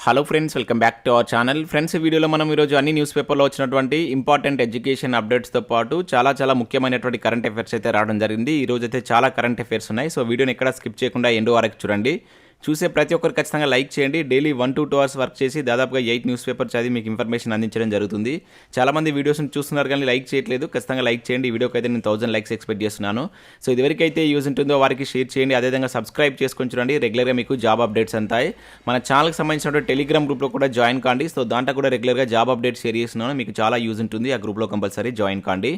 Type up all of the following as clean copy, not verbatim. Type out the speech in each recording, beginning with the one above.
Hello friends, welcome back to our channel. Friends, ఈ వీడియోలో మనం ఈరోజు అన్ని న్యూస్ పేపర్లో వచ్చినటువంటి ఇంపార్టెంట్ ఎడ్యుకేషన్ అప్డేట్స్తో పాటు చాలా ముఖ్యమైనటువంటి కరెంట్ అఫైర్స్ అయితే రావడం జరిగింది. ఈరోజు అయితే చాలా కరెంట్ అఫైర్స్ ఉన్నాయి. సో వీడియోని ఎక్కడ స్కిప్ చేయకుండా ఎండ్ వరకు చూడండి. చూసే ప్రతి ఒక్కరు ఖచ్చితంగా లైక్ చేయండి. డైలీ 1 to 2 hours వర్క్ చేసి దాదాపుగా 8 న్యూస్ పేపర్ చదివి మీకు ఇన్ఫర్మేషన్ అందించడం జరుగుతుంది. చాలామంది వీడియోస్ని చూస్తున్నారు కానీ లైక్ చేయట్లేదు. ఖచ్చితంగా లైక్ చేయండి. ఈ వీడియోకి అయితే నేను 1000 లైక్స్ ఎక్స్పెక్ట్ చేస్తున్నాను. సో ఇదివరకైతే యూజ్ ఉంటుందో వారికి షేర్ చేయండి. అదేవిధంగా సబ్స్క్రైబ్ చేసుకొని చూడండి. రెగ్యులర్గా మీకు జాబ్ అప్డేట్స్ అంతాయి. మన ఛానల్కి సంబంధించినటువంటి టెలిగ్రామ్ గ్రూప్లో కూడా జాయిన్ కాండి. సో దాంట్లో కూడా రెగ్యులర్గా జాబ్ అప్డేట్స్ షేర్ చేస్తున్నాను. మీకు చాలా యూజ్ ఉంటుంది. ఆ గ్రూప్లో కంపల్సరీ జాయిన్ కాండి.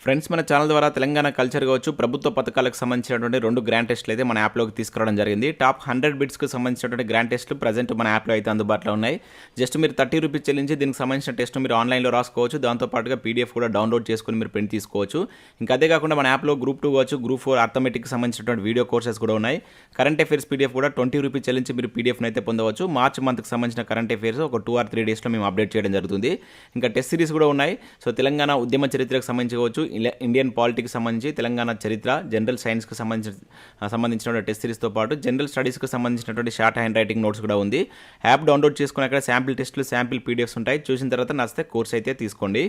ఫ్రెండ్స్, మన ఛానల్ ద్వారా తెలంగాణ కల్చర్ కావచ్చు, ప్రభుత్వ పథకాలకు సంబంధించినటువంటి 2 గ్రాండ్ టెస్టులు అయితే మన యాప్లోకి తీసుకురావడం జరిగింది. టాప్ 100 బిట్స్కి సంబంధించినటువంటి గ్రాండ్ టెస్టులు ప్రజెంట్ మన యాప్లో అయితే అందుబాటులో ఉన్నాయి. జస్ట్ మీరు 30 రూపీస్ చెల్లించి దీనికి సంబంధించిన టెస్ట్ మీరు ఆన్లైన్లో రాసుకోవచ్చు. దాంతోపాటుగా పీడిఎఫ్ కూడా డౌన్లోడ్ చేసుకుని మీరు ప్రింట్ తీసుకోవచ్చు. ఇంకా అదే కాకుండా మన యాప్లో గ్రూప్ 2 కావచ్చు, గ్రూప్ 4 అర్థమెటిక్కి సంబంధించినటువంటి వీడియో కోర్సెస్ కూడా ఉన్నాయి. కరెంట్ అఫైర్స్ పీడిఎఫ్ కూడా 20 రూపీస్ చెల్లించి మీరు పీడిఎఫ్ని అయితే పొందవచ్చు. మార్చ్ మంత్కి సంబంధించిన కరెంట్ అఫైర్స్ ఒక 2 or 3 డేస్లో మేము అప్డేట్ చేయడం జరుగుతుంది. ఇంకా టెస్ట్ సిరీస్ కూడా ఉన్నాయి. సో తెలంగాణ ఉద్యమ చరిత్రకు సంబంధించి కావచ్చు, ఇండియన్ పాలిటిక్స్ సంబంధించి తెలంగాణ చరిత్ర, జనరల్ సైన్స్కి సంబంధించిన టెస్ట్ సిరీస్తో పాటు జనరల్ స్టడీస్కి సంబంధించినటువంటి షార్ట్ హ్యాండ్ రైటింగ్ నోట్స్ కూడా ఉంది. యాప్ డౌన్లోడ్ చేసుకుని అక్కడ శాంపిల్ టెస్టులు, శాంపిల్ పీడిఎఫ్స్ ఉంటాయి. చూసిన తర్వాత నచ్చితే కోర్స్ అయితే తీసుకోండి.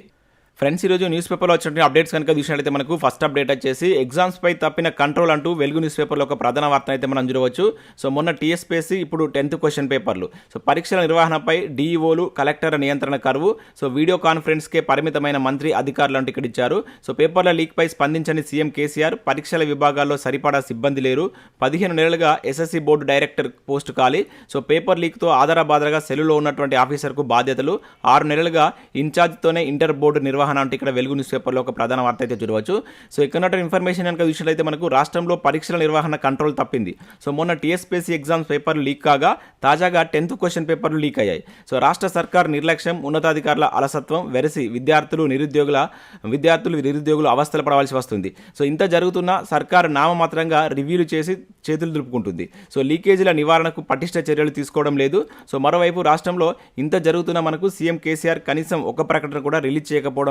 ఫ్రెండ్స్, ఈరోజు న్యూస్ పేపర్లో వచ్చినటువంటి అప్డేట్స్ కనుక చూసినట్లయితే మనకు ఫస్ట్ అప్డేట్ వచ్చేసి ఎగ్జామ్స్పై తప్పిన కంట్రోల్ అంటూ వెలుగు న్యూస్ పేపర్లో ఒక ప్రధాన వార్త అయితే మనం చూడవచ్చు. సో మొన్న TSPSC, ఇప్పుడు 10th క్వశ్చన్ పేపర్లు. సో పరీక్షల నిర్వహణపై DEOలు, కలెక్టర్ నియంత్రణ కరువు. సో వీడియో కాన్ఫరెన్స్కే పరిమితమైన మంత్రి, అధికారులు అంటూ ఇక్కడ ఇచ్చారు. సో పేపర్ల లీక్పై స్పందించని సీఎం కేసీఆర్. పరీక్షల విభాగాల్లో సరిపడా సిబ్బంది లేరు. 15 నెలలుగా SSC బోర్డు డైరెక్టర్ పోస్టు ఖాళీ. సో పేపర్ లీక్తో ఆధారబాధగా సెలవులో ఉన్నటువంటి ఆఫీసర్కు బాధ్యతలు. 6 నెలలుగా ఇన్ఛార్జ్తోనే ఇంటర్ బోర్డు నిర్వహణ అంటే ఇక్కడ వెలుగు న్యూస్ పేపర్లో ఒక ప్రధాన వార్త అయితే చూడవచ్చు. సో ఇక్కడ ఇన్ఫర్మేషన్ కనుక చూసినట్లయితే మనకు రాష్ట్రంలో పరీక్షల నిర్వహణ కంట్రోల్ తప్పింది. సో మొన్న TSPSC ఎగ్జామ్స్ పేపర్లు లీక్ కాగా తాజాగా 10th క్వశ్చన్ పేపర్లు లీక్ అయ్యాయి. సో రాష్ట్ర సర్కార్ నిర్లక్ష్యం, ఉన్నతాధికారుల అలసత్వం వెరసి విద్యార్థులు నిరుద్యోగులు అవస్థలు పడవలసి వస్తుంది. సో ఇంత జరుగుతున్నా సర్కారు నామమాత్రంగా రివ్యూలు చేసి చేతులు దులుపుకుంటుంది. సో లీకేజీల నివారణకు పటిష్ట చర్యలు తీసుకోవడం లేదు. సో మరోవైపు రాష్ట్రంలో ఇంత జరుగుతున్నా మనకు సీఎం కేసీఆర్ కనీసం ఒక ప్రకటన కూడా రిలీజ్ చేయకపోవడంపై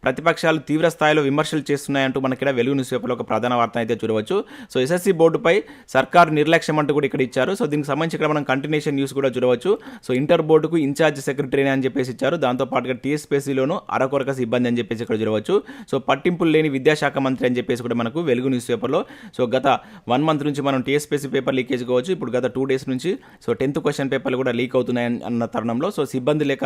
ప్రతిపక్షాలు తీవ్ర స్థాయిలో విమర్శలు చేస్తున్నాయంటూ మనకి వెలుగు న్యూస్ పేపర్లో ఒక ప్రధాన వార్త అయితే చూడవచ్చు. సో SSC బోర్డుపై సర్కారు నిర్లక్ష్యం అంటూ కూడా ఇక్కడ ఇచ్చారు. సో దీనికి సంబంధించి ఇక్కడ మనం కంటిన్యూషన్ న్యూస్ కూడా చూడవచ్చు. సో ఇంటర్ బోర్డుకు ఇన్ఛార్జ్ సెక్రటరీ అని చెప్పేసి ఇచ్చారు. దాంతోపాటుగా TSPSCలోను అరకొరక సిబ్బంది అని చెప్పేసి ఇక్కడ చూడవచ్చు. సో పట్టింపులు లేని విద్యాశాఖ మంత్రి అని చెప్పేసి కూడా మనకు వెలుగు న్యూస్ పేపర్లో. సో గత 1 month నుంచి మనం TSPSC పేపర్ లీకేజ్ కావచ్చు, ఇప్పుడు గత 2 days నుంచి సో 10th క్వశ్చన్ పేపర్లు కూడా లీక్ అవుతున్నాయి అన్న తరుణంలో సో సిబ్బంది లేక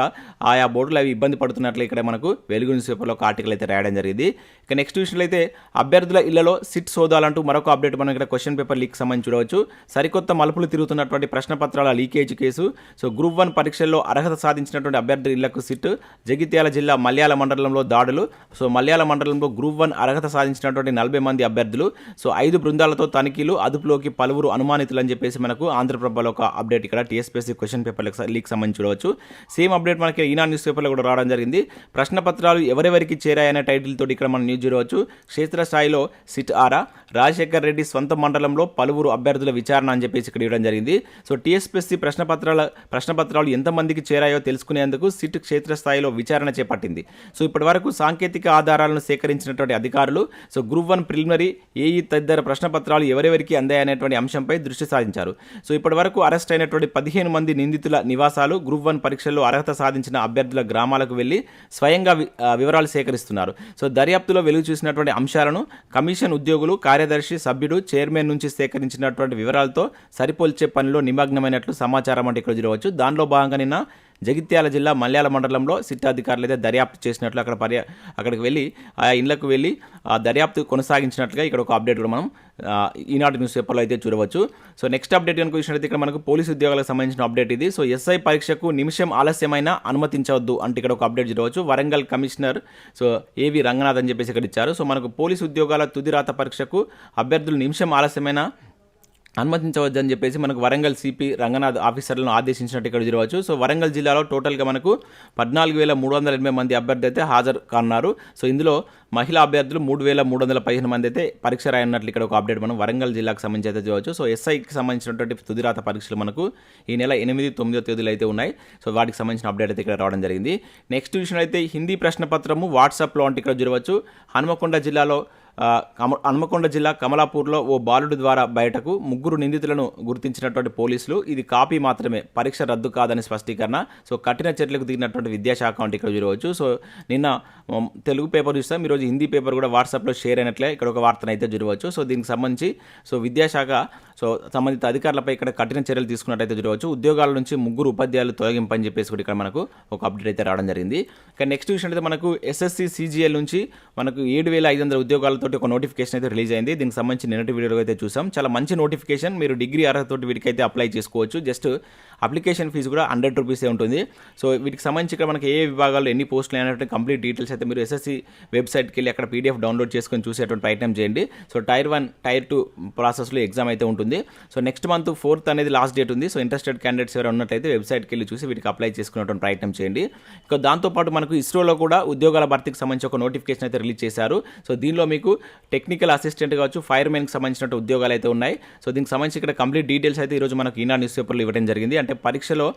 ఆయా బోర్డులు అవి ఇబ్బంది పడుతున్నట్లు ఇక్కడ మనకు వెలుగు న్యూస్ పేపర్లో ఒక ఆర్టికల్ అయితే రాయడం జరిగింది. ఇక నెక్స్ట్ విషయంలో అయితే అభ్యర్థుల ఇళ్లలో సిట్ సోదాలంటూ మరొక అప్డేట్ మనం ఇక్కడ క్వశ్చన్ పేపర్ లీక్ సంబంధించి చూడవచ్చు. సరికొత్త మలుపులు తిరుగుతున్నటువంటి ప్రశ్న పత్రాల లీకేజ్ కేసు. సో గ్రూప్ 1 పరీక్షల్లో అర్హత సాధించినటువంటి అభ్యర్థుల ఇళ్లకు సిట్. జగిత్యాల జిల్లా మల్యాల మండలంలో దాడులు. సో మల్యాల మండలంలో గ్రూప్ 1 అర్హత సాధించినటువంటి 40 మంది అభ్యర్థులు. సో 5 బృందాలతో తనిఖీలు, అదుపులోకి పలువురు అనుమానితులు అని చెప్పేసి మనకు ఆంధ్రప్రభలో ఒక అప్డేట్ ఇక్కడ TSPSC క్వశ్చన్ పేపర్ లీక్ సంబంధించి చూడవచ్చు. సేమ్ అప్డేట్ మనకి ఈనాడు న్యూస్ పేపర్లో కూడా రావడం జరిగింది. ప్రశ్న పత్రాలు ఎవరెవరికి చేరాయనే టైటిల్ తోటి ఇక్కడ మనం న్యూస్ చూడవచ్చు. క్షేత్రస్థాయిలో సిట్ ఆరా. రాజశేఖర్ రెడ్డి సొంత మండలంలో పలువురు అభ్యర్థుల విచారణ అని చెప్పేసి ఇక్కడ ఇవ్వడం జరిగింది. సో TSPSC ప్రశ్న పత్రాలు ఎంతమందికి చేరాయో తెలుసుకునేందుకు సిట్ క్షేత్రస్థాయిలో విచారణ చేపట్టింది. సో ఇప్పటి వరకు సాంకేతిక ఆధారాలను సేకరించినటువంటి అధికారులు సో గ్రూప్ 1 ప్రిలిమినరీ, ఏఈ తదితర ప్రశ్న పత్రాలు ఎవరెవరికి అందాయనేటువంటి అంశంపై దృష్టి సారించారు. సో ఇప్పటి వరకు అరెస్ట్ అయినటువంటి 15 మంది నిందితుల నివాసాలు, గ్రూప్ 1 పరీక్షల్లో అర్హత సాధించిన అభ్యర్థుల గ్రామాలకు వెళ్లి స్వయంగా వివరాలు సేకరిస్తున్నారు. సో దర్యాప్తులో వెలుగు చూసినటువంటి అంశాలను కమిషన్ ఉద్యోగులు, కార్యదర్శి, సభ్యుడు, చైర్మన్ నుంచి సేకరించినటువంటి వివరాలతో సరిపోల్చే పనిలో నిమగ్నమైనట్లు సమాచారం అంటే ఇక్కడ చూడవచ్చు. దానిలో భాగంగా నిన్న జగిత్యాల జిల్లా మల్యాల మండలంలో సిట్ అధికారులు అయితే దర్యాప్తు చేసినట్లు అక్కడికి వెళ్ళి ఆ ఇళ్లకు వెళ్ళి ఆ దర్యాప్తు కొనసాగించినట్లుగా ఇక్కడ ఒక అప్డేట్ కూడా మనం ఈనాడు న్యూస్ పేపర్లో అయితే చూడవచ్చు. సో నెక్స్ట్ అప్డేట్ కనుక చూసినట్లయితే ఇక్కడ మనకు పోలీసు ఉద్యోగాలకు సంబంధించిన అప్డేట్ ఇది. సో SI పరీక్షకు నిమిషం ఆలస్యమైనా అనుమతించవద్దు అంటే ఇక్కడ ఒక అప్డేట్ చూడవచ్చు. Warangal commissioner so AV Ranganath అని చెప్పేసి ఇక్కడ ఇచ్చారు. సో మనకు పోలీసు ఉద్యోగాల తుది రాత పరీక్షకు అభ్యర్థులు నిమిషం ఆలస్యమైన అనుమతించవద్దని చెప్పేసి మనకు వరంగల్ సిపి రంగనాథ్ ఆఫీసర్లను ఆదేశించినట్టు ఇక్కడ చూడవచ్చు. సో వరంగల్ జిల్లాలో టోటల్గా మనకు 14,380 మంది అభ్యర్థులు అయితే హాజరు కానున్నారు. సో ఇందులో మహిళా అభ్యర్థులు 3,315 మంది అయితే పరీక్ష రాయన్నట్లు ఇక్కడ ఒక అప్డేట్ మనం వరంగల్ జిల్లాకు సంబంధించి అయితే చూడవచ్చు. సో SIకి సంబంధించినటువంటి తుదిరాత పరీక్షలు మనకు ఈ నెల 8, 9 తేదీలు అయితే ఉన్నాయి. సో వాటికి సంబంధించిన అప్డేట్ అయితే ఇక్కడ రావడం జరిగింది. నెక్స్ట్ విషయం అయితే హిందీ ప్రశ్న పత్రము వాట్సాప్లో అంటే ఇక్కడ చూడవచ్చు. హనుమకొండ జిల్లాలో హన్మకొండ జిల్లా కమలాపూర్లో ఓ బాలుడి ద్వారా బయటకు 3 నిందితులను గుర్తించినటువంటి పోలీసులు ఇది కాపీ మాత్రమే, పరీక్ష రద్దు కాదని స్పష్టీకరణ. సో కఠిన చర్యలకు దిగినటువంటి విద్యాశాఖ అంటే ఇక్కడ చూడవచ్చు. సో నిన్న తెలుగు పేపర్ చూస్తాం, ఈరోజు హిందీ పేపర్ కూడా వాట్సాప్లో షేర్ అయినట్లే ఇక్కడ ఒక వార్తను అయితే చూడవచ్చు. సో దీనికి సంబంధించి విద్యాశాఖ సంబంధిత అధికారులపై ఇక్కడ కఠిన చర్యలు తీసుకున్నట్టయితే చూడవచ్చు. ఉద్యోగాల నుంచి 3 ఉపాధ్యాయులు తొలగింపని చెప్పేసి కూడా ఇక్కడ మనకు ఒక అప్డేట్ అయితే రావడం జరిగింది. ఇక నెక్స్ట్ విషయం అయితే మనకు ఎస్ఎస్సి CGL నుంచి మనకు 7,500 ఉద్యోగాలతోటి ఒక నోటిఫికేషన్ అయితే రిలీజ్ అయింది. దీనికి సంబంధించి నిన్నటి వీడియోలో అయితే చూసాం. చాలా మంచి నోటిఫికేషన్, మీరు డిగ్రీ అర్హతతోటి వీటికైతే అప్లై చేసుకోవచ్చు. జస్ట్ అప్లికేషన్ ఫీజు కూడా 100 రూపీసే ఉంటుంది. సో వీటికి సంబంధించి ఇక్కడ మనకి ఏ విభాగాల్లో ఎన్ని పోస్టులు అయినటువంటి కంప్లీట్ డీటెయిల్స్ అయితే మీరు ఎస్ఎస్సి వెబ్సైట్కి వెళ్ళి అక్కడ PDF డౌన్లోడ్ చేసుకొని చూసేటువంటి ప్రయత్నం చేయండి. సో Tier 1 Tier 2 ప్రాసెస్లో ఎగ్జామ్ అయితే ఉంటుంది. సో నెక్స్ట్ మంత్ 4th అనేది లాస్ట్ డేట్ ఉంది. సో ఇంట్రెస్టెడ్ క్యాండిడేట్స్ ఎవరైనా ఉన్నట్లయితే వెబ్సైట్కి వెళ్ళి చూసి వీటికి అప్లై చేసుకునేటువంటి ప్రయత్నం చేయండి. ఇక దాంతోపాటు మనకు ఇస్రోలో కూడా ఉద్యోగాల భర్తీకి సంబంధించి ఒక నోటిఫికేషన్ అయితే రిలీజ్ చేశారు. సో దీనిలో మీకు టెక్నికల్ అసిస్టెంట్ కావచ్చు, ఫైర్మెన్కి సంబంధించిన ఉద్యోగాలు అయితే ఉన్నాయి. సో దీనికి సంబంధించి ఇక్కడ కంప్లీట్ డీటెయిల్స్ అయితే ఈరోజు మనకు ఈనాడు న్యూస్ పేపర్లో ఇవ్వడం జరిగింది. అంటే పరీక్షలో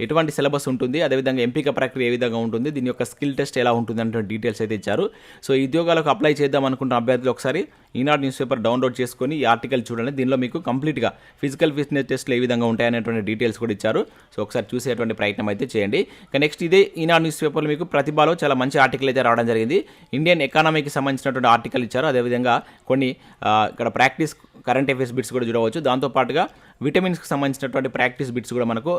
ఎటువంటి సిలబస్ ఉంటుంది, అదేవిధంగా ఎంపిక ప్రక్రియ ఏ విధంగా ఉంటుంది, దీని యొక్క స్కిల్ టెస్ట్ ఎలా ఉంటుంది అంటే డీటెయిల్స్ అయితే ఇచ్చారు. సో ఈ ఉద్యోగాలకు అప్లై చేద్దాం అనుకుంటున్న అభ్యర్థులు ఒకసారి ఈనాడు న్యూస్ పేపర్ డౌన్లోడ్ చేసుకొని ఈ ఆర్టికల్ చూడండి. దీనిలో మీకు కంప్లీట్గా ఫిజికల్ ఫిట్నెస్ టెస్ట్లు ఏ విధంగా ఉంటాయనేటువంటి డీటెయిల్స్ కూడా ఇచ్చారు. సో ఒకసారి చూసేటువంటి ప్రయత్నం అయితే చేయండి. ఇక నెక్స్ట్ ఇదే ఈనాడు న్యూస్ పేపర్లో మీకు ప్రతిభలో చాలా మంచి ఆర్టికల్ అయితే రావడం జరిగింది. ఇండియన్ ఎకానమీకి సంబంధించినటువంటి ఆర్టికల్ ఇచ్చారు. అదేవిధంగా కొన్ని ఇక్కడ ప్రాక్టీస్ కరెంట్ అఫైర్స్ బిట్స్ కూడా చూడవచ్చు. దాంతోపాటుగా విటమిన్స్కి సంబంధించినటువంటి ప్రాక్టీస్ బిట్స్ కూడా మనకు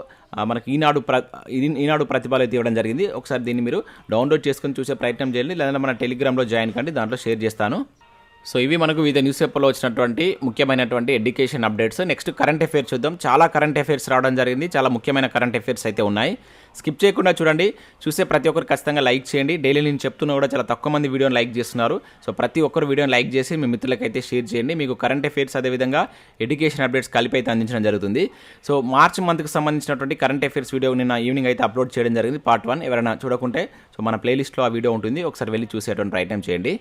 ఈనాడు ప్రతిభలు అయితే ఇవ్వడం జరిగింది. ఒకసారి దీన్ని మీరు డౌన్లోడ్ చేసుకొని చూసే ప్రయత్నం చేయండి, లేదా మన టెలిగ్రామ్లో జాయిన్ కండి, దాంట్లో షేర్ చేస్తాను. సో ఇవి మనకు వివిధ న్యూస్ పేపర్లో వచ్చినటువంటి ముఖ్యమైనటువంటి education updates. Next current affairs చూద్దాం. చాలా కరెంట్ అఫైర్స్ రావడం జరిగింది, చాలా ముఖ్యమైన కరెంట్ అఫైర్స్ అయితే ఉన్నాయి. స్కిప్ చేయకుండా చూడండి. చూసే ప్రతి ఒక్కరు ఖచ్చితంగా లైక్ చేయండి. డైలీ నేను చెప్తున్నా కూడా చాలా తక్కువ మంది వీడియోని లైక్ చేస్తున్నారు. సో ప్రతి ఒక్కరు వీడియోని లైక్ చేసి మీ మిత్రులకైతే షేర్ చేయండి. మీకు కరెంట్ అఫైర్స్ అదేవిధంగా ఎడ్యుకేషన్ అప్డేట్స్ కలిపి అయితే అందించడం జరుగుతుంది. సో మార్చ్ మంత్కి సంబంధించినటువంటి కరెంట్ అఫైర్స్ వీడియో నిన్న ఈవినింగ్ అయితే అప్లోడ్ చేయడం జరిగింది, పార్ట్ 1. ఎవరైనా చూడకుంటే సో మన ప్లేలిస్ట్లో ఆ వీడియో ఉంటుంది, ఒకసారి వెళ్ళి చూసేటువంటి ప్రయత్నం చేయండి.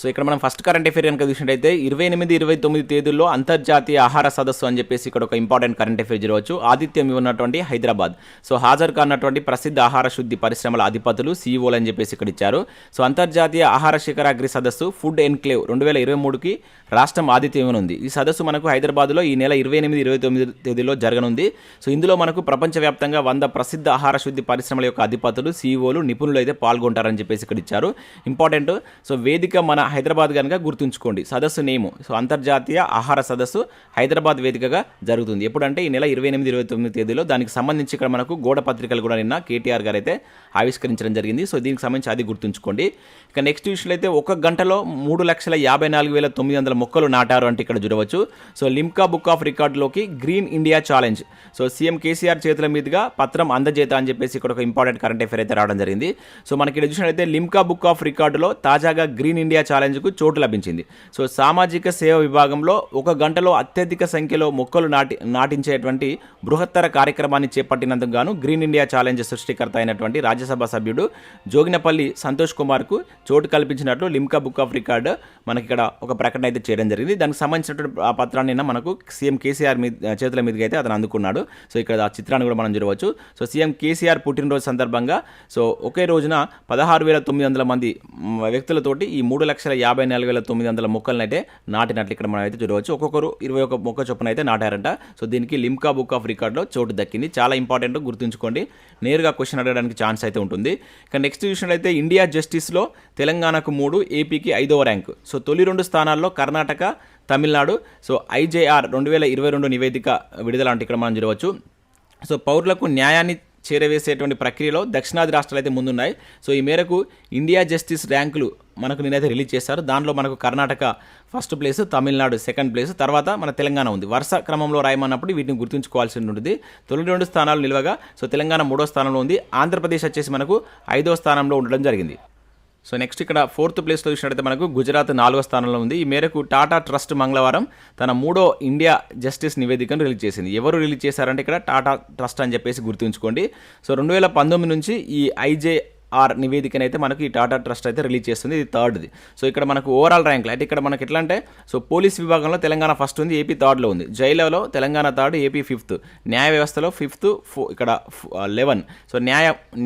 సో ఇక్కడ మనం ఫస్ట్ కరెంట్ అఫైర్ కనుక చూసినట్టయితే 28-29 తేదీల్లో అంతర్జాతీయ ఆహార సదస్సు అని చెప్పేసి ఇక్కడ ఒక ఇంపార్టెంట్ కరెంట్ అఫైర్ జరగవచ్చు. ఆతిథ్యం ఉన్నటువంటి హైదరాబాద్. సో హాజరు కానటువంటి ప్రసిద్ధ ఆహార శుద్ధి పరిశ్రమల అధిపతులు CEOలు అని చెప్పేసి ఇక్కడ ఇచ్చారు. సో అంతర్జాతీయ ఆహార శిఖరాగ్రి సదస్సు ఫుడ్ ఎన్క్లేవ్ 2023కి రాష్ట్రం ఆతిథ్యం ఇవ్వనుంది. ఈ సదస్సు మనకు హైదరాబాద్లో ఈ నెల 28-29 తేదీలో జరగనుంది. సో ఇందులో మనకు ప్రపంచవ్యాప్తంగా 100 ప్రసిద్ధ ఆహార శుద్ధి పరిశ్రమల యొక్క అధిపతులు, CEOలు, నిపుణులు అయితే పాల్గొంటారని చెప్పేసి ఇక్కడ ఇచ్చారు. ఇంపార్టెంట్. సో వేదిక మన హైదరాబాద్ కనుక గుర్తుంచుకోండి. సదస్సు నేము అంతర్జాతీయ ఆహార సదస్సు హైదరాబాద్ వేదికగా జరుగుతుంది. ఎప్పుడంటే ఈ నెల 28-29 తేదీలో. దానికి సంబంధించి ఇక్కడ మనకు గోడ పత్రికలు కూడా నిన్న KTR గారు అయితే ఆవిష్కరించడం జరిగింది. సో దీనికి సంబంధించి అది గుర్తుంచుకోండి. ఇక నెక్స్ట్ విషయంలో అయితే 1 గంటలో 3,54,900 మొక్కలు నాటారు అంటే ఇక్కడ చూడవచ్చు. సో లిమ్కా బుక్ ఆఫ్ రికార్డులోకి green India challenge. So CM KCR చేతుల మీదుగా పత్రం అందజేత అని చెప్పేసి ఇక్కడ ఒక ఇంపార్టెంట్ కరెంట్ అఫైర్ అయితే రావడం జరిగింది. సో మనకి ఇక్కడ చూసినట్లయితే లిమ్కా బుక్ ఆఫ్ రికార్డులో తాజాగా గ్రీన్ ఇండియా ఛాలెంజ్కు చోటు లభించింది. సో సామాజిక సేవ విభాగంలో 1 గంటలో అత్యధిక సంఖ్యలో మొక్కలు నాటించేటువంటి బృహత్తర కార్యక్రమాన్ని చేపట్టినందుకు గాను గ్రీన్ ఇండియా ఛాలెంజ్ సృష్టికర్త అయినటువంటి రాజ్యసభ సభ్యుడు జోగినపల్లి సంతోష్ కుమార్కు చోటు కల్పించినట్లు లిమ్కా బుక్ ఆఫ్ రికార్డ్ మనకి ఇక్కడ ఒక ప్రకటన అయితే చేయడం జరిగింది. దానికి సంబంధించినటువంటి ఆ పత్రాన్ని మనకు సీఎం కేసీఆర్ చేతుల మీదుగా అయితే అతను అందుకున్నాడు. సో ఇక్కడ ఆ చిత్రాన్ని కూడా మనం చూడవచ్చు. సో సీఎం కేసీఆర్ పుట్టినరోజు సందర్భంగా సో ఒకే రోజున 16,900 మంది వ్యక్తులతోటి ఈ 3,54,900 మొక్కలను అయితే నాటినట్లు ఇక్కడ మనం అయితే చూడవచ్చు. ఒక్కొక్కరు 21 మొక్క చొప్పున అయితే నాటారంట. సో దీనికి లిమ్కా బుక్ ఆఫ్ రికార్డులో చోటు దక్కింది. చాలా ఇంపార్టెంట్, గుర్తుంచుకోండి. నేరుగా క్వశ్చన్ అడగడానికి ఛాన్స్ అయితే ఉంటుంది. ఇక నెక్స్ట్ విషయం అయితే ఇండియా జస్టిస్లో తెలంగాణకు 3, ఏపీకి 5వ ర్యాంకు. సో తొలి 2 స్థానాల్లో కర్ణాటక, తమిళనాడు. సో IJR 2022 నివేదిక విడుదల అంటే ఇక్కడ మనం చూడవచ్చు. సో పౌరులకు న్యాయాన్ని చేరవేసేటువంటి ప్రక్రియలో దక్షిణాది రాష్ట్రాలు అయితే ముందున్నాయి. సో ఈ మేరకు ఇండియా జస్టిస్ ర్యాంకులు మనకు నేనైతే రిలీజ్ చేశారు. దానిలో మనకు Karnataka first place, Tamil Nadu second place, తర్వాత మన తెలంగాణ ఉంది. వరుస క్రమంలో రాయమన్నప్పుడు వీటిని గుర్తుంచుకోవాల్సి ఉంటుంది. తొలి 2 స్థానాలు నిలవగా సో తెలంగాణ 3వ స్థానంలో ఉంది. ఆంధ్రప్రదేశ్ వచ్చేసి మనకు 5వ స్థానంలో ఉండడం జరిగింది. సో నెక్స్ట్ ఇక్కడ 4th ప్లేస్లో చూసినట్టయితే మనకు గుజరాత్ 4వ స్థానంలో ఉంది. ఈ మేరకు టాటా ట్రస్ట్ మంగళవారం తన 3వ ఇండియా జస్టిస్ నివేదికను రిలీజ్ చేసింది. ఎవరు రిలీజ్ చేశారంటే ఇక్కడ టాటా ట్రస్ట్ అని చెప్పేసి గుర్తుంచుకోండి. సో 2019 నుంచి ఈ TSR నివేదికనైతే మనకు ఈ టాటా ట్రస్ట్ అయితే రిలీజ్ చేస్తుంది. ఇది థర్డ్ది. సో ఇక్కడ మనకు ఓవరాల్ ర్యాంక్లో అయితే ఇక్కడ మనకి ఎట్లా అంటే సో పోలీస్ విభాగంలో తెలంగాణ ఫస్ట్ ఉంది, ఏపీ థర్డ్లో ఉంది. జైలులో తెలంగాణ థర్డ్, ఏపీ ఫిఫ్త్. న్యాయ వ్యవస్థలో ఫిఫ్త్, ఇక్కడ 11. సో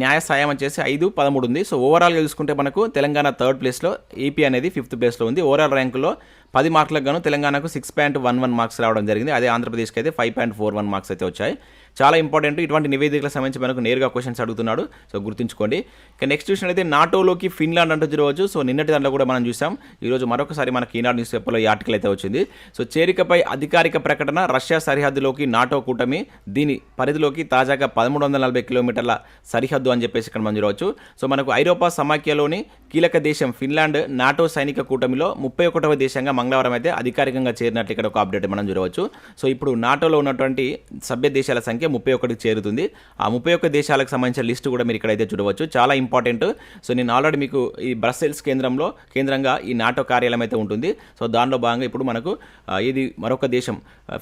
న్యాయ సాయం వచ్చేసి 5, 13 ఉంది. సో ఓవరాల్గా చూసుకుంటే మనకు తెలంగాణ థర్డ్ ప్లేస్లో, ఏపీ అనేది ఫిఫ్త్ ప్లేస్లో ఉంది. ఓవరాల్ ర్యాంకులో 10 మార్కులకు గాను తెలంగాణకు 6.11 మార్క్స్ రావడం జరిగింది. అదే ఆంధ్రప్రదేశ్కి అయితే 5.41 మార్క్స్ అయితే వచ్చాయి. చాలా ఇంపార్టెంట్. ఇటువంటి నివేదికలకు సంబంధించి మనకు నేరుగా క్వశ్చన్స్ అడుగుతున్నాడు, సో గుర్తుంచుకోండి. ఇక నెక్స్ట్ చూసినట్లయితే నాటోలోకి ఫిన్లాండ్ అంటూ చూడవచ్చు. సో నిన్నటి దాంట్లో కూడా మనం చూసాం. ఈరోజు మరొకసారి మనకి ఈనాడు న్యూస్ పేపర్లో ఈ ఆర్టికల్ అయితే వచ్చింది. సో చేరికపై అధికారిక ప్రకటన, రష్యా సరిహద్దులోకి నాటో కూటమి, దీని పరిధిలోకి తాజాగా 1340 కిలోమీటర్ల సరిహద్దు అని చెప్పేసి ఇక్కడ మనం చూడవచ్చు. సో మనకు ఐరోపా సమాఖ్యలోని కీలక దేశం ఫిన్లాండ్ నాటో సైనిక కూటమిలో 31వ దేశంగా మంగళవారం అయితే అధికారికంగా చేరినట్లు ఇక్కడ ఒక అప్డేట్ మనం చూడవచ్చు. సో ఇప్పుడు నాటోలో ఉన్నటువంటి సభ్య దేశాల సంఖ్య 31కి చేరుతుంది. ఆ 31 దేశాలకు సంబంధించిన లిస్టు కూడా మీరు ఇక్కడైతే చూడవచ్చు. చాలా ఇంపార్టెంట్. సో నేను ఆల్రెడీ మీకు ఈ బ్రస్సెల్స్ కేంద్రంగా ఈ నాటో కార్యాలయం అయితే ఉంటుంది. సో దానిలో భాగంగా ఇప్పుడు మనకు ఇది మరొక దేశం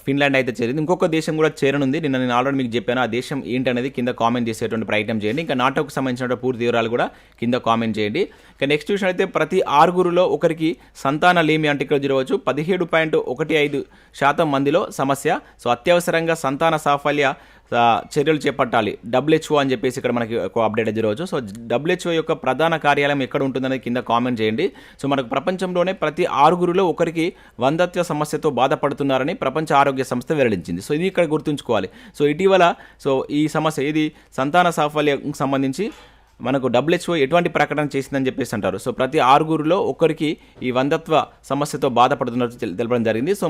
ఫిన్లాండ్ అయితే చేరింది. ఇంకొక దేశం కూడా చేరనుంది. నేను ఆల్రెడీ మీకు చెప్పాను. ఆ దేశం ఏంటనేది కింద కామెంట్ చేసేటువంటి ప్రయత్నం చేయండి. ఇంకా నాటోకు సంబంధించిన పూర్తి వివరాలు కూడా కింద కామెంట్ చేయండి. ఇక నెక్స్ట్ చూసినట్లయితే ప్రతి 6 ఒకరికి సంతానలేమి అంటే ఇక్కడ చూడవచ్చు. 17.15% మందిలో సమస్య. సో అత్యవసరంగా సంతాన సాఫల్య చర్యలు చేపట్టాలి WHO అని చెప్పేసి ఇక్కడ మనకి ఒక అప్డేట్ చూడవచ్చు. సో WHO యొక్క ప్రధాన కార్యాలయం ఎక్కడ ఉంటుందనేది కింద కామెంట్ చేయండి. సో మనకు ప్రపంచంలోనే ప్రతి 6 ఒకరికి వంధత్వ సమస్యతో బాధపడుతున్నారని ప్రపంచ ఆరోగ్య సంస్థ వెల్లడించింది. సో ఇది ఇక్కడ గుర్తుంచుకోవాలి. సో ఇటీవల సో ఈ సమస్య ఇది సంతాన సాఫల్యం సంబంధించి మనకు WHO ఎటువంటి ప్రకటన చేసిందని చెప్పేసి అంటారు. సో ప్రతి 6 ఒకరికి ఈ వంధత్వ సమస్యతో బాధపడుతున్నట్టు తెలపడం జరిగింది. సో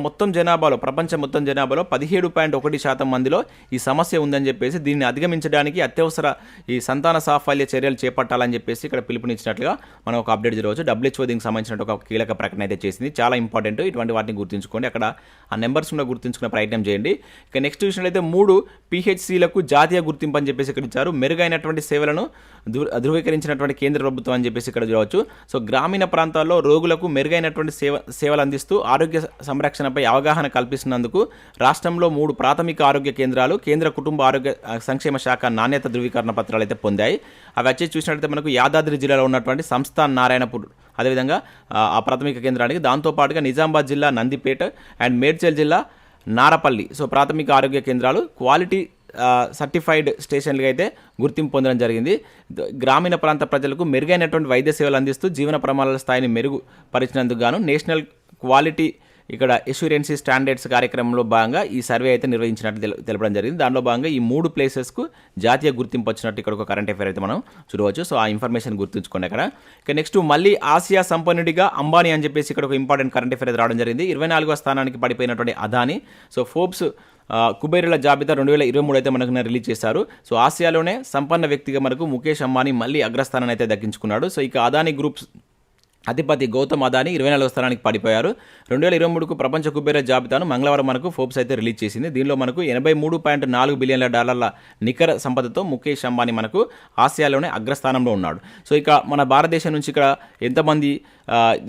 ప్రపంచం మొత్తం జనాభాలో 17.1% మందిలో ఈ సమస్య ఉందని చెప్పేసి దీన్ని అధిగమించడానికి అత్యవసర ఈ సంతాన సాఫల్య చర్యలు చేపట్టాలని చెప్పేసి ఇక్కడ పిలుపునిచ్చినట్లుగా మనం ఒక అప్డేట్ చూడవచ్చు. WHO దీనికి సంబంధించిన ఒక కీలక ప్రకటన అయితే చేసింది. చాలా ఇంపార్టెంట్. ఇటువంటి వాటిని గుర్తుంచుకోండి. అక్కడ ఆ నెంబర్స్ కూడా గుర్తుంచుకునే ప్రయత్నం చేయండి. ఇక నెక్స్ట్ చూసినట్లయితే 3 PHCలకు జాతీయ గుర్తింపు అని చెప్పేసి ఇక్కడ ఇచ్చారు. మెరుగైనటువంటి సేవలను ధృవీకరించినటువంటి కేంద్ర ప్రభుత్వం అని చెప్పేసి ఇక్కడ చూడవచ్చు. సో గ్రామీణ ప్రాంతాల్లో రోగులకు మెరుగైనటువంటి సేవలు అందిస్తూ ఆరోగ్య సంరక్షణపై అవగాహన కల్పిస్తున్నందుకు రాష్ట్రంలో 3 ప్రాథమిక ఆరోగ్య కేంద్రాలు కేంద్ర కుటుంబ ఆరోగ్య సంక్షేమ శాఖ నాణ్యత ధృవీకరణ పత్రాలు అయితే పొందాయి. అవి వచ్చి చూసినట్లయితే మనకు యాదాద్రి జిల్లాలో ఉన్నటువంటి సంస్థాన్ నారాయణపూర్, అదేవిధంగా ఆ ప్రాథమిక కేంద్రానికి దాంతోపాటుగా నిజామాబాద్ జిల్లా నందిపేట అండ్ మేడ్చల్ జిల్లా నారపల్లి సో ప్రాథమిక ఆరోగ్య కేంద్రాలు క్వాలిటీ సర్టిఫైడ్ స్టేషన్లుగా అయితే గుర్తింపు పొందడం జరిగింది. గ్రామీణ ప్రాంత ప్రజలకు మెరుగైనటువంటి వైద్య సేవలు అందిస్తూ జీవన ప్రమాణాల స్థాయిని మెరుగుపరిచినందుకు గాను నేషనల్ క్వాలిటీ ఇక్కడ ఎష్యూరెన్సీ స్టాండర్డ్స్ కార్యక్రమంలో భాగంగా ఈ సర్వే అయితే నిర్వహించినట్టు తెలపడం జరిగింది. దానిలో భాగంగా ఈ 3 ప్లేసెస్కు జాతీయ గుర్తింపు వచ్చినట్టు ఇక్కడ ఒక కరెంట్ అఫైర్ అయితే మనం చూడవచ్చు. సో ఆ ఇన్ఫర్మేషన్ గుర్తుంచుకోండి అక్కడ. ఇక నెక్స్ట్ మళ్ళీ ఆసియా సంపన్నుడిగా అంబానీ అని చెప్పేసి ఇక్కడ ఒక ఇంపార్టెంట్ కరెంట్ అఫైర్ రావడం జరిగింది. 24వ స్థానానికి పడిపోయినటువంటి అదానీ సో ఫోర్బ్స్ కుబేరుల జాబితా 2023 అయితే మనకు రిలీజ్ చేశారు. సో ఆసియాలోనే సంపన్న వ్యక్తిగా మనకు ముఖేష్ అంబానీ మళ్ళీ అగ్రస్థానాన్ని అయితే దక్కించుకున్నాడు. సో ఇక అదానీ గ్రూప్స్ అధిపతి గౌతమ్ అదానీ 24వ స్థానానికి పడిపోయారు. 2023కు ప్రపంచ కుబేర జాబితాను మంగళవారం మనకు ఫోర్బ్స్ అయితే రిలీజ్ చేసింది. దీనిలో మనకు $83.4 బిలియన్ల నికర సంపదతో ముఖేష్ అంబానీ మనకు ఆసియాలోనే అగ్రస్థానంలో ఉన్నాడు. సో ఇక మన భారతదేశం నుంచి ఇక్కడ ఎంతమంది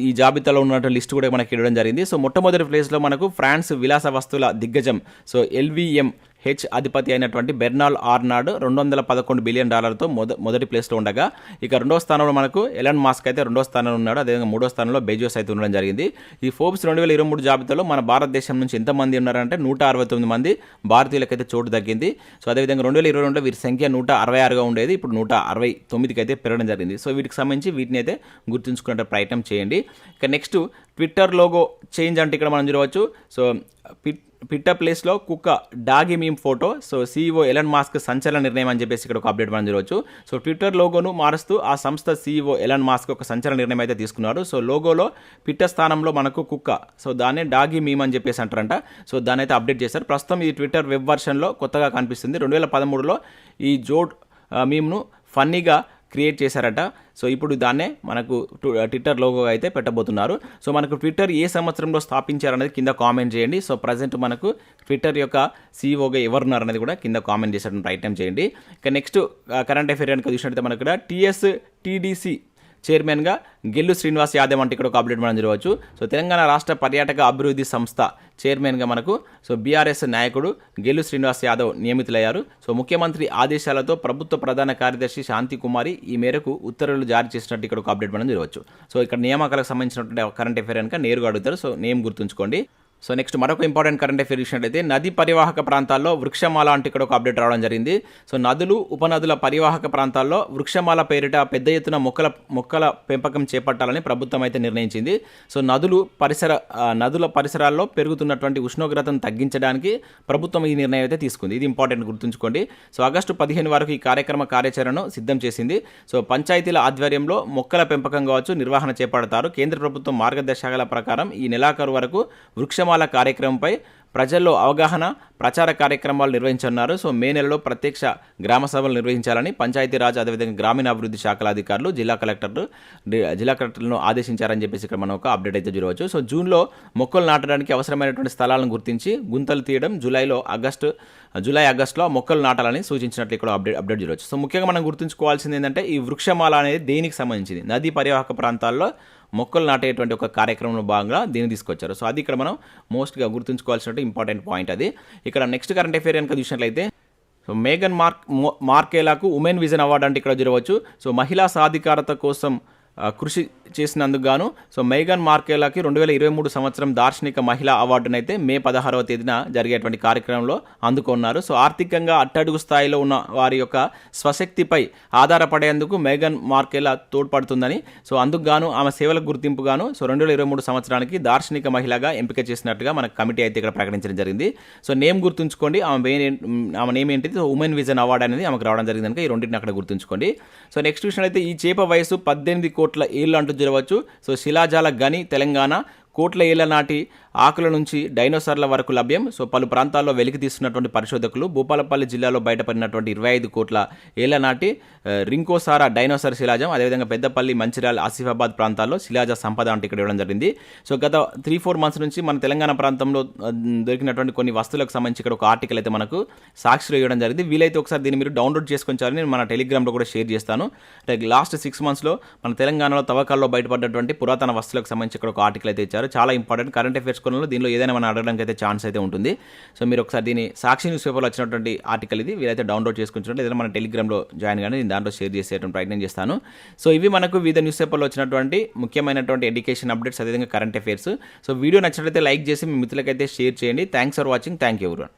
ఈ జాబితాలో ఉన్నటువంటి లిస్టు కూడా మనకి ఇవ్వడం జరిగింది. సో మొట్టమొదటి ప్లేస్లో మనకు ఫ్రాన్స్ విలాస వస్తువుల దిగ్గజం సో LVMH అధిపతి అయినటువంటి బెర్నాల్ ఆర్నాల్డ్ $211 బిలియన్ మొదటి ప్లేస్లో ఉండగా, ఇక 2వ స్థానంలో మనకు ఎలాన్ మస్క్ అయితే 2వ స్థానంలో ఉన్నాడు. అదేవిధంగా 3వ స్థానంలో బెజోస్ అయితే ఉండడం జరిగింది. ఈ ఫోర్బ్స్ 2023 జాబితాలో మన భారతదేశం నుంచి ఎంతమంది ఉన్నారంటే 169 మంది భారతీయులకైతే చోటు తగ్గింది. సో అదేవిధంగా 2022లో వీరి సంఖ్య 166గా ఉండేది, ఇప్పుడు 169కి అయితే పెరగడం జరిగింది. సో వీటికి సంబంధించి వీటిని అయితే గుర్తుంచుకునే ప్రయత్నం చేయండి. ఇక నెక్స్ట్ ట్విట్టర్ లోగో చేంజ్ అంటే ఇక్కడ మనం చూడవచ్చు. సో ట్విట్టర్ ప్లేస్లో కుక్క doggy meme photo. So CEO Elon Musk సంచలన నిర్ణయం అని చెప్పేసి ఇక్కడ ఒక అప్డేట్ మనం చూడవచ్చు. సో ట్విట్టర్ లోగోను మారుస్తూ ఆ సంస్థ CEO ఎలన్ మాస్క్ ఒక సంచలన నిర్ణయం అయితే తీసుకున్నారు. సో లోగోలో ట్విట్టర్ స్థానంలో మనకు కుక్క, సో దాన్నే డాగి మీమ్ అని చెప్పేసి అంటారంట. సో దాన్ని అయితే అప్డేట్ చేశారు. ప్రస్తుతం ఈ ట్విట్టర్ వెబ్ వర్షన్లో కొత్తగా కనిపిస్తుంది. 2013లో ఈ జోడ్ మీమ్ను ఫన్నీగా క్రియేట్ చేశారట. సో ఇప్పుడు దాన్నే మనకు ట్విట్టర్ లోగో అయితే పెట్టబోతున్నారు. సో మనకు ట్విట్టర్ ఏ సంవత్సరంలో స్థాపించారనేది కింద కామెంట్ చేయండి. సో ప్రజెంట్ మనకు ట్విట్టర్ యొక్క CEOగా ఎవరున్నారనేది కూడా కింద కామెంట్ చేసేటువంటి ప్రయత్నం చేయండి. ఇక నెక్స్ట్ కరెంట్ అఫైర్ కనుక చూసినట్లయితే మనకు కూడా TSTDC చైర్మన్గా గెల్లు శ్రీనివాస్ యాదవ్ అంటే ఇక్కడ ఒక అప్డేట్ మనం చూడవచ్చు. సో తెలంగాణ రాష్ట్ర పర్యాటక అభివృద్ధి సంస్థ చైర్మన్గా మనకు బీఆర్ఎస్ నాయకుడు గెల్లు శ్రీనివాస్ యాదవ్ నియమితులయ్యారు. సో ముఖ్యమంత్రి ఆదేశాలతో ప్రభుత్వ ప్రధాన కార్యదర్శి శాంతి కుమారి ఈ మేరకు ఉత్తర్వులు జారీ చేసినట్టు ఇక్కడ ఒక అప్డేట్ మనం చూడవచ్చు. సో ఇక్కడ నియామకాలకు సంబంధించినటువంటి కరెంట్ అఫైర్ కనుక నేరుగా అడుగుతారు. సో నేమ్ గుర్తుంచుకోండి. సో నెక్స్ట్ మరొక ఇంపార్టెంట్ కరెంట్ అఫైర్ చూసినట్లయితే నది పరివాహక ప్రాంతాల్లో వృక్షమాల అంటే ఇక్కడ ఒక అప్డేట్ రావడం జరిగింది. సో నదులు ఉపనదుల పరివాహక ప్రాంతాల్లో వృక్షమాల పేరిట పెద్ద ఎత్తున మొక్కల పెంపకం చేపట్టాలని ప్రభుత్వం అయితే నిర్ణయించింది. సో నదుల పరిసరాల్లో పెరుగుతున్నటువంటి ఉష్ణోగ్రతను తగ్గించడానికి ప్రభుత్వం ఈ నిర్ణయం అయితే తీసుకుంది. ఇది ఇంపార్టెంట్ గుర్తుంచుకోండి. సో ఆగస్టు 15 వరకు ఈ కార్యాచరణను సిద్ధం చేసింది. సో పంచాయతీల ఆధ్వర్యంలో మొక్కల పెంపకం కావచ్చు నిర్వహణ చేపడతారు. కేంద్ర ప్రభుత్వం మార్గదర్శకాల ప్రకారం ఈ నెలాఖరు వరకు వృక్షమాల కార్యక్రమంపై ప్రజల్లో అవగాహన ప్రచార కార్యక్రమాలు నిర్వహించనున్నారు. సో మే నెలలో ప్రత్యక్ష గ్రామ సభలు నిర్వహించాలని పంచాయతీరాజ్ అదేవిధంగా గ్రామీణాభివృద్ధి శాఖల అధికారులు జిల్లా కలెక్టర్లను ఆదేశించారని చెప్పేసి ఇక్కడ మనం ఒక అప్డేట్ అయితే చూడవచ్చు. సో జూన్లో మొక్కలు నాటడానికి అవసరమైనటువంటి స్థలాలను గుర్తించి గుంతలు తీయడం, జూలై ఆగస్టులో మొక్కలు నాటాలని సూచించినట్లు ఇక్కడ అప్డేట్ చూడవచ్చు. సో ముఖ్యంగా మనం గుర్తుంచుకోవాల్సింది ఏంటంటే ఈ వృక్షమాల అనేది దేనికి సంబంధించింది, నదీ పరివాహక ప్రాంతాల్లో మొక్కలు నాటేటువంటి ఒక కార్యక్రమంలో భాగంగా దీన్ని తీసుకొచ్చారు. సో అది ఇక్కడ మనం మోస్ట్గా గుర్తుంచుకోవాల్సిన ఇంపార్టెంట్ పాయింట్ అది. ఇక్కడ నెక్స్ట్ కరెంట్ అఫైర్ కనుక చూసినట్లయితే సో మేఘన్ మార్కెలాకు ఉమెన్ విజన్ అవార్డు అంటే ఇక్కడ చూడవచ్చు. సో మహిళా సాధికారత కోసం కృషి చేసినందుకు గాను సో మేఘన్ మార్కెలాకి 2023 సంవత్సరం దార్శనిక మహిళా అవార్డునైతే మే 16వ తేదీన జరిగేటువంటి కార్యక్రమంలో అందుకున్నారు. సో ఆర్థికంగా అట్టడుగు స్థాయిలో ఉన్న వారి యొక్క స్వశక్తిపై ఆధారపడేందుకు మేఘన్ మార్కెలా తోడ్పడుతుందని, సో అందుకు గాను ఆమె సేవలకు గుర్తింపుగాను సో 2023 సంవత్సరానికి దార్శనిక మహిళగా ఎంపిక చేసినట్టుగా మన కమిటీ అయితే ఇక్కడ ప్రకటించడం జరిగింది. సో నేమ్ గుర్తుంచుకోండి, ఆమె నేమ్ ఏంటిది, సో ఉమెన్ విజన్ అవార్డు అనేది ఆమెకు రావడం జరిగింది కనుక ఈ రెండింటిని అక్కడ గుర్తుంచుకోండి. సో నెక్స్ట్ విషయం అయితే ఈ చేప వయసు 18 కోట్ల ఏళ్ళు అంటూ చూడవచ్చు. సో శిలాజాల గని తెలంగాణ కోట్ల ఏళ్ల నాటి ఆకుల నుంచి డైనోసార్ల వరకు లభ్యం. సో పలు ప్రాంతాల్లో వెలికి తీస్తున్నటువంటి పరిశోధకులు భూపాలపల్లి జిల్లాలో బయటపడినటువంటి 25 కోట్ల ఏళ్ల నాటి రింకోసారా డైనోసార్ శిలాజం, అదేవిధంగా పెద్దపల్లి, మంచిర్యాల, ఆసిఫాబాద్ ప్రాంతాల్లో శిలాజ సంపద అంటే ఇక్కడ ఇవ్వడం జరిగింది. సో గత 3-4 మంత్స్ నుంచి మన తెలంగాణ ప్రాంతంలో దొరికినటువంటి కొన్ని వస్తువులకు సంబంధించి ఇక్కడ ఒక ఆర్టికల్ అయితే మనకు సాక్షిలో ఇవ్వడం జరిగింది. వీలైతే ఒకసారి దీన్ని మీరు డౌన్లోడ్ చేసుకొని చాలని నేను మన టెలిగ్రామ్లో కూడా షేర్ చేస్తాను. లాస్ట్ 6 మంత్స్లో మన తెలంగాణలో తవ్వకాల్లో బయటపడ్డటువంటి పురాతన వస్తువులకు సంబంధించి ఇక్కడ ఒక ఆర్టికల్ అయితే ఇచ్చారు. చాలా ఇంపార్టెంట్ కరెంట్ అఫైర్స్ కొనలో దీనిలో ఏదైనా మనం అడగడానికి అయితే ఛాన్స్ అయితే ఉంటుంది. సో మీరు ఒకసారి దీన్ని సాక్షి న్యూస్ పేపర్లో వచ్చినటువంటి ఆర్టికల్ ఇది వీలైతే డౌన్లోడ్ చేసుకుంటుంటే ఏదైనా మన టెలిగ్రామ్లో జాయిన్ కానీ నేను దాంట్లో షేర్ చేసేటువంటి ప్రయత్నం చేస్తాను. సో ఇవి మనకు వివిధ న్యూస్ పేపర్లో వచ్చినటువంటి ముఖ్యమైనటువంటి ఎడ్యుకేషన్ అప్డేట్స్, అదేవిధంగా కరెంట్ అఫైర్స్. సో వీడియో నచ్చినట్లయితే లైక్ చేసి మీ మిత్రులకైతే షేర్ చేయండి. Thanks for watching. Thank you everyone.